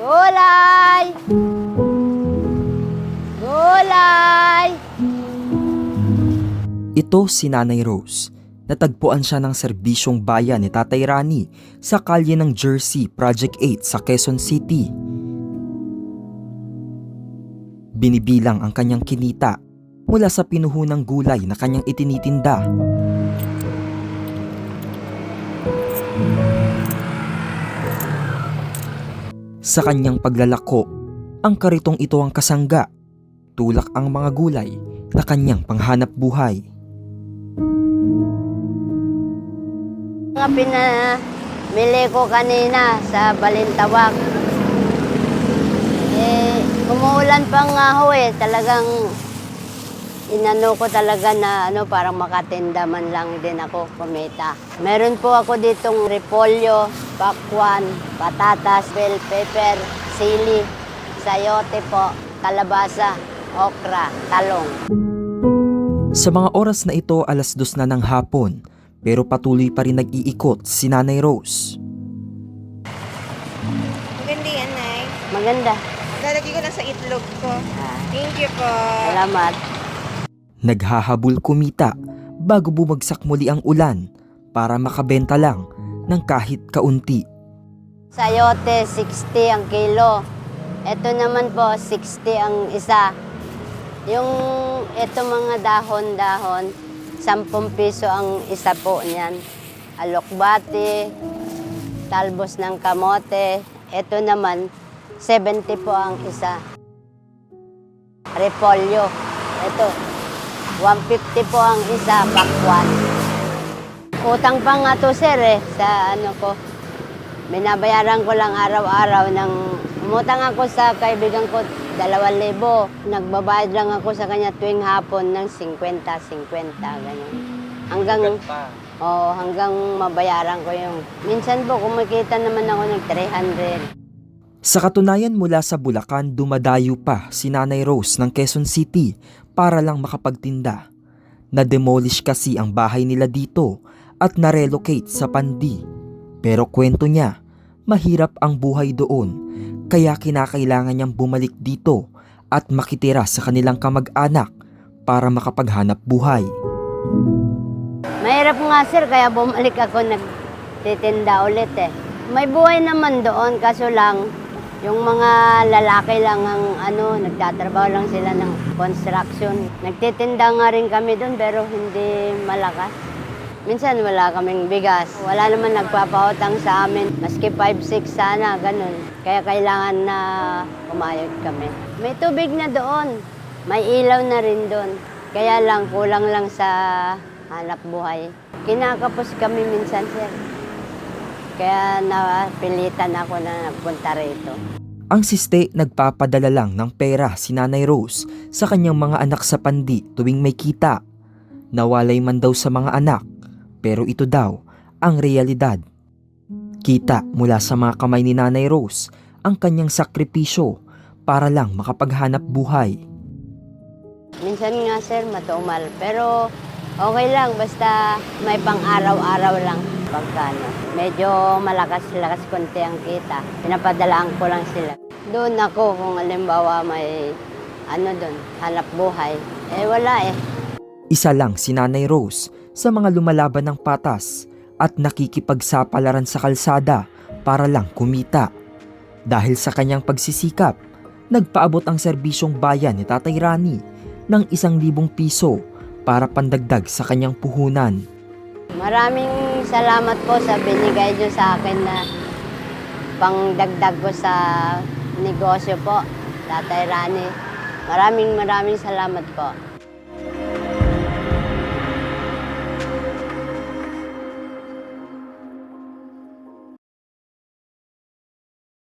Gulay! Gulay! Ito si Nanay Rose. Natagpuan siya ng serbisyong bayan ni Tatay Rani sa kalye ng Jersey, Project 8 sa Quezon City. Binibilang ang kanyang kinita mula sa pinuhunang gulay na kanyang itinitinda. Sa kanyang paglalako, ang karitong ito ang kasangga, tulak ang mga gulay na kanyang panghanap buhay. Mga pinamili ko kanina sa Balintawak. Umuulan pa nga ho talagang inano ko talaga na parang makatinda man lang din ako kumita. Meron po ako ditong repolyo, pakwan, patatas, bell pepper, sili, sayote po, kalabasa, okra, talong. Sa mga oras na ito, 2:00 na ng hapon, pero patuloy pa rin nag-iikot si Nanay Rose. Maganda yan, Nay. Maganda. Lalagay ko na sa itlog ko. Thank you po. Salamat. Naghahabol kumita bago bumagsak muli ang ulan para makabenta lang ng kahit kaunti. Sayote, 60 ang kilo. Ito naman po, 60 ang isa. Yung ito mga dahon-dahon, 10 piso ang isa po niyan. Alokbati, talbos ng kamote. Ito naman, 70 po ang isa. Repolyo. Ito, 150 po ang isa, pakwan. Utang pa nga to sir sa ko. Binabayaran ko lang araw-araw ng umutang ako sa kaibigan ko 2,000. Nagbabayad lang ako sa kanya tuwing hapon ng 50-50 ganyan. Hanggang mabayaran ko yung. Minsan po kumikita naman ako ng 300. Sa katunayan, mula sa Bulacan, dumadayo pa si Nanay Rose ng Quezon City para lang makapagtinda. Na-demolish kasi ang bahay nila dito at na-relocate sa Pandi. Pero kwento niya, mahirap ang buhay doon, kaya kinakailangan niyang bumalik dito at makitira sa kanilang kamag-anak para makapaghanap buhay. Mahirap nga sir, kaya bumalik ako nagtitinda ulit May buhay naman doon, kaso lang, yung mga lalaki lang ang nagtatrabaho lang sila ng construction. Nagtitinda nga rin kami doon pero hindi malakas. Minsan wala kaming bigas. Wala naman nagpapautang sa amin. Maski 5-6 sana, ganun. Kaya kailangan na umayod kami. May tubig na doon. May ilaw na rin doon. Kaya lang, kulang lang sa hanap buhay. Kinakapos kami minsan, sir. Kaya napilitan ako na nagpunta rito. Ang siste nagpapadala lang ng pera si Nanay Rose sa kanyang mga anak sa Pandi tuwing may kita. Nawalay man daw sa mga anak, pero ito daw ang realidad. Kita mula sa mga kamay ni Nanay Rose ang kanyang sakripisyo para lang makapaghanap buhay. Minsan nga sir, matumal. Pero okay lang, basta may pang-araw-araw lang. Pagkano. Medyo malakas-lakas konti ang kita. Pinapadalaan ko lang sila. Doon ako kung halimbawa may doon, hanap buhay. Wala Isa lang si Nanay Rose sa mga lumalaban ng patas at nakikipagsapalaran sa kalsada para lang kumita. Dahil sa kanyang pagsisikap, nagpaabot ang serbisyong bayan ni Tatay Rani ng 1,000 piso para pandagdag sa kanyang puhunan. Maraming salamat po sa binigay niyo sa akin na pangdagdag ko sa negosyo po, Tatay Rani. Maraming salamat po.